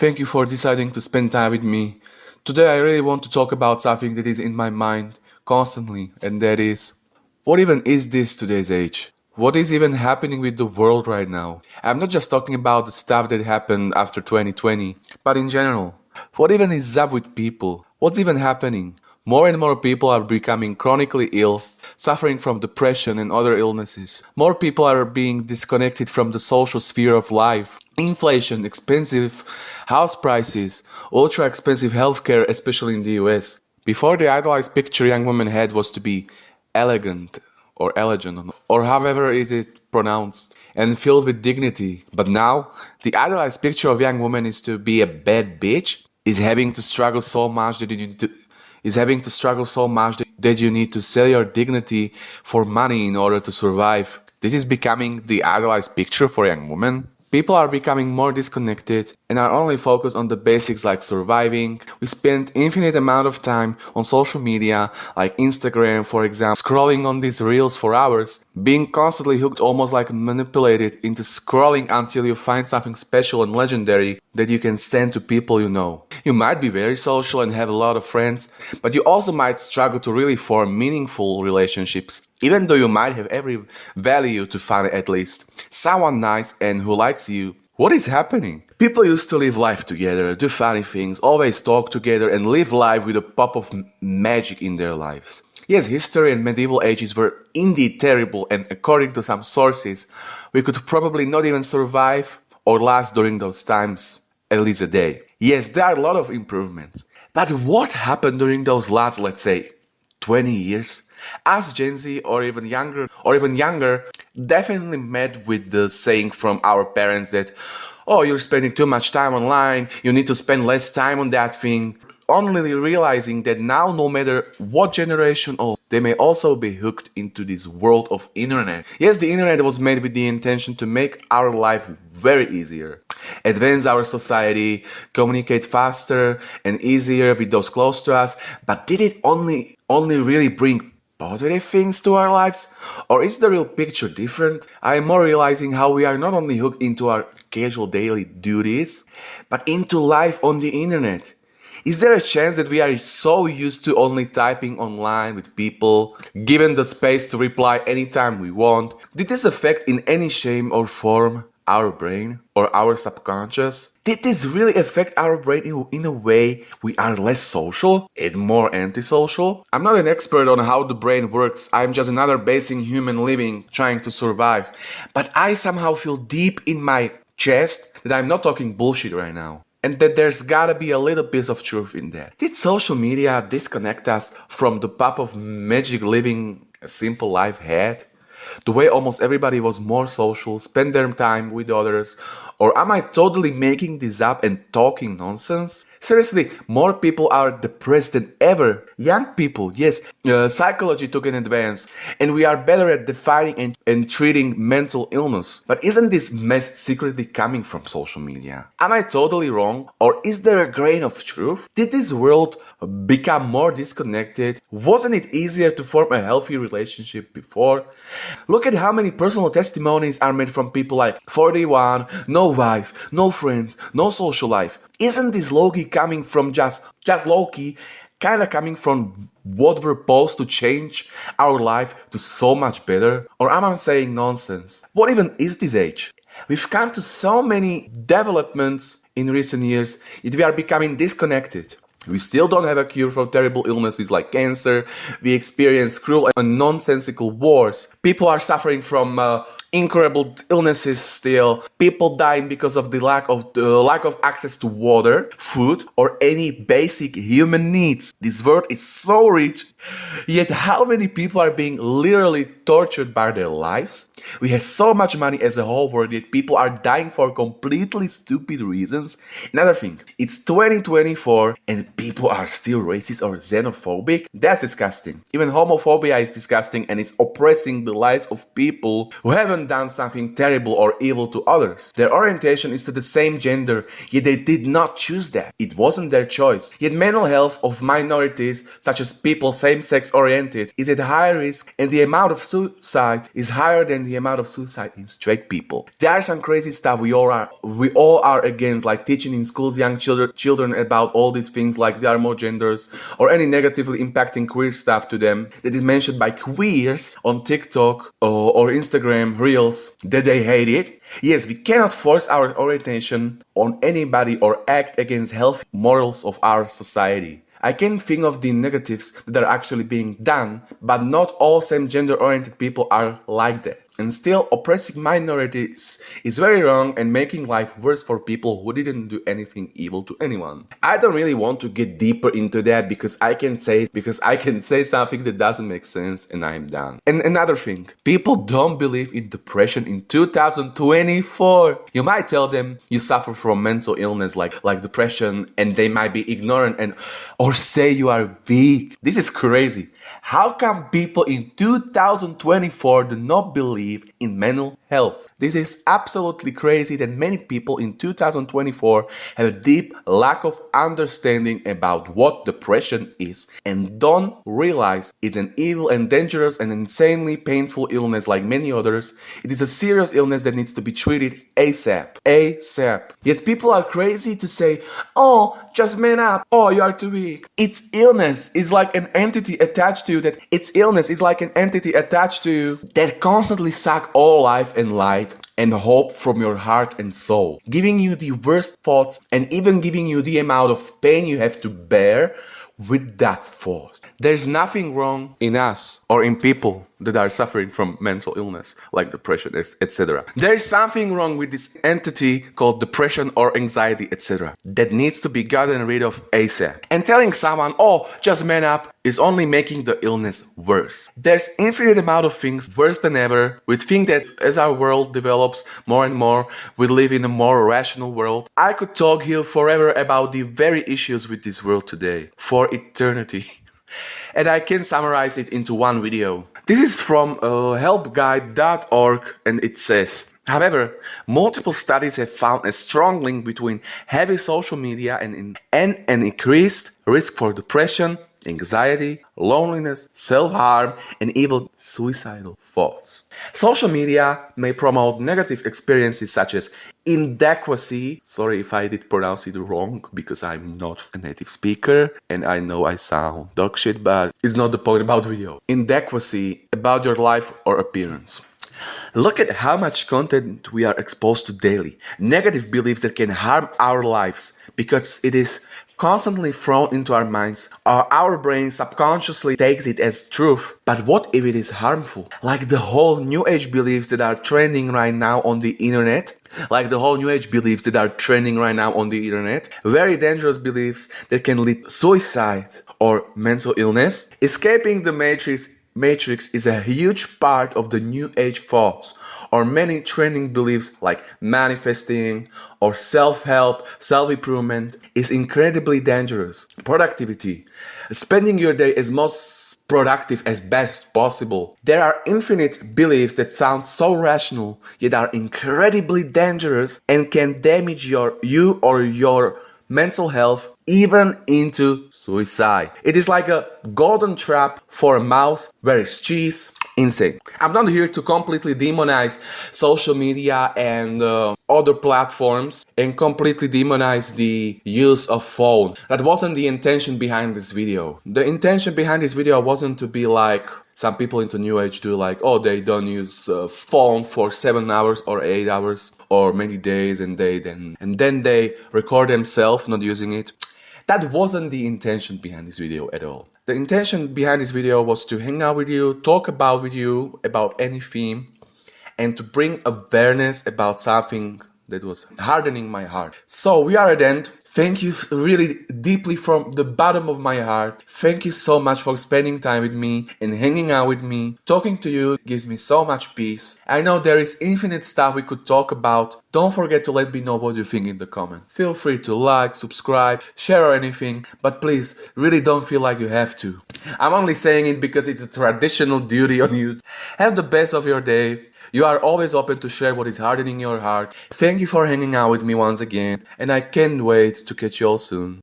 Thank you for deciding to spend time with me. Today, I really want to talk about something that is in my mind constantly, and that is what even is this today's age? What is even happening with the world right now? I'm not just talking about the stuff that happened after 2020, but in general. What even is up with people? What's even happening? More and more people are becoming chronically ill, suffering from depression and other illnesses. More people are being disconnected from the social sphere of life. Inflation, expensive house prices, ultra expensive healthcare, especially in the US. Before, the idealized picture young women had was to be elegant or elegant, or however is it pronounced, and filled with dignity. But now, the idealized picture of young woman is to be a bad bitch, is having to struggle so much that you need to is having to struggle so much that you need to sell your dignity for money in order to survive. This is becoming the idealized picture for young women. People are becoming more disconnected and are only focused on the basics like surviving. We spend infinite amount of time on social media like Instagram, for example, scrolling on these reels for hours, being constantly hooked, almost like manipulated into scrolling until you find something special and legendary that you can send to people you know. You might be very social and have a lot of friends, but you also might struggle to really form meaningful relationships, even though you might have every value to find at least someone nice and who likes you. What is happening? People used to live life together, do funny things, always talk together, and live life with a pop of magic in their lives. Yes, history and medieval ages were indeed terrible, and according to some sources, we could probably not even survive or last during those times at least a day. Yes, there are a lot of improvements. But what happened during those last, let's say, 20 years? Us Gen Z or even younger definitely met with the saying from our parents that, oh, you're spending too much time online, you need to spend less time on that thing. Only realizing that now, no matter what generation or they may also be hooked into this world of internet. Yes, the internet was made with the intention to make our life very easier, advance our society, communicate faster and easier with those close to us. But did it only really bring positive things to our lives? Or is the real picture different? I am more realizing how we are not only hooked into our casual daily duties, but into life on the internet. Is there a chance that we are so used to only typing online with people, given the space to reply anytime we want? Did this affect in any shape or form our brain or our subconscious? Did this really affect our brain in a way we are less social and more antisocial? I'm not an expert on how the brain works, I'm just another basic human living trying to survive. But I somehow feel deep in my chest that I'm not talking bullshit right now, and that there's gotta be a little bit of truth in that. Did social media disconnect us from the pop of magic living a simple life had? The way almost everybody was more social, spend their time with others, or am I totally making this up and talking nonsense? Seriously, more people are depressed than ever. Young people, yes, psychology took an advance, and we are better at defining and treating mental illness. But isn't this mess secretly coming from social media? Am I totally wrong? Or is there a grain of truth? Did this world become more disconnected? Wasn't it easier to form a healthy relationship before? Look at how many personal testimonies are made from people like 41, no wife, no friends, no social life. Isn't this low-key coming from just low-key, kinda coming from what we're supposed to change our life to so much better? Or am I saying nonsense? What even is this age? We've come to so many developments in recent years, yet we are becoming disconnected. We still don't have a cure for terrible illnesses like cancer. We experience cruel and nonsensical wars. People are suffering from incurable illnesses still. People dying because of the lack of access to water, food, or any basic human needs. This world is so rich, yet how many people are being literally tortured by their lives? We have so much money as a whole world, yet people are dying for completely stupid reasons. Another thing, it's 2024 and people are still racist or xenophobic? That's disgusting. Even homophobia is disgusting and it's oppressing the lives of people who haven't haven't done something terrible or evil to others. Their orientation is to the same gender, yet they did not choose that. It wasn't their choice. Yet mental health of minorities, such as people same-sex oriented, is at high risk, and the amount of suicide is higher than the amount of suicide in straight people. There are some crazy stuff we all are against, like teaching in schools young children about all these things like there are more genders, or any negatively impacting queer stuff to them that is mentioned by queers on TikTok or Instagram Reels, that they hate it. Yes, we cannot force our orientation on anybody or act against healthy morals of our society. I can think of the negatives that are actually being done, but not all same gender oriented people are like that. And still, oppressing minorities is very wrong and making life worse for people who didn't do anything evil to anyone. I don't really want to get deeper into that because I can say something that doesn't make sense and I'm done. And another thing, people don't believe in depression in 2024. You might tell them you suffer from mental illness like depression, and they might be ignorant or say you are weak. This is crazy. How come people in 2024 do not believe in mental health? This is absolutely crazy that many people in 2024 have a deep lack of understanding about what depression is and don't realize it's an evil and dangerous and insanely painful illness like many others. It is a serious illness that needs to be treated ASAP. ASAP. Yet people are crazy to say, oh, just man up. Oh, you are too weak. It's illness. It's like an entity attached to you that constantly suck all life and light and hope from your heart and soul, giving you the worst thoughts and even giving you the amount of pain you have to bear with that thought. There's nothing wrong in us or in people that are suffering from mental illness like depression, etc. There's something wrong with this entity called depression or anxiety, etc. that needs to be gotten rid of ASAP. And telling someone, oh, just man up, is only making the illness worse. There's infinite amount of things worse than ever. We think that as our world develops more and more, we live in a more rational world. I could talk here forever about the very issues with this world today, for eternity. And I can summarize it into one video. This is from helpguide.org, and it says, however, multiple studies have found a strong link between heavy social media and an increased risk for depression, anxiety, loneliness, self-harm, and even suicidal thoughts. Social media may promote negative experiences such as inadequacy. Sorry if I did pronounce it wrong because I'm not a native speaker and I know I sound dog shit, but it's not the point about video. Inadequacy about your life or appearance. Look at how much content we are exposed to daily. Negative beliefs that can harm our lives because it is constantly thrown into our minds, or our brain subconsciously takes it as truth. But what if it is harmful? Like the whole new age beliefs that are trending right now on the internet. Very dangerous beliefs that can lead to suicide or mental illness. Escaping the matrix is a huge part of the new age thoughts, or many trending beliefs like manifesting or self-help, self-improvement is incredibly dangerous. Productivity, spending your day as most productive as best possible. There are infinite beliefs that sound so rational, yet are incredibly dangerous and can damage you or your mental health, even into suicide. It is like a golden trap for a mouse where it's cheese. Insane. I'm not here to completely demonize social media and other platforms and completely demonize the use of phone. That wasn't the intention behind this video. The intention behind this video wasn't to be like some people into New Age do, like, oh, they don't use phone for 7 hours or 8 hours or many days and then they record themselves not using it. That wasn't the intention behind this video at all. The intention behind this video was to hang out with you, talk about any theme, and to bring awareness about something that was hardening my heart. So we are at the end. Thank you really deeply from the bottom of my heart. Thank you so much for spending time with me and hanging out with me. Talking to you gives me so much peace. I know there is infinite stuff we could talk about. Don't forget to let me know what you think in the comments. Feel free to like, subscribe, share or anything, but please, really don't feel like you have to. I'm only saying it because it's a traditional duty on you. Have the best of your day. You are always open to share what is hardening your heart. Thank you for hanging out with me once again, and I can't wait to catch you all soon.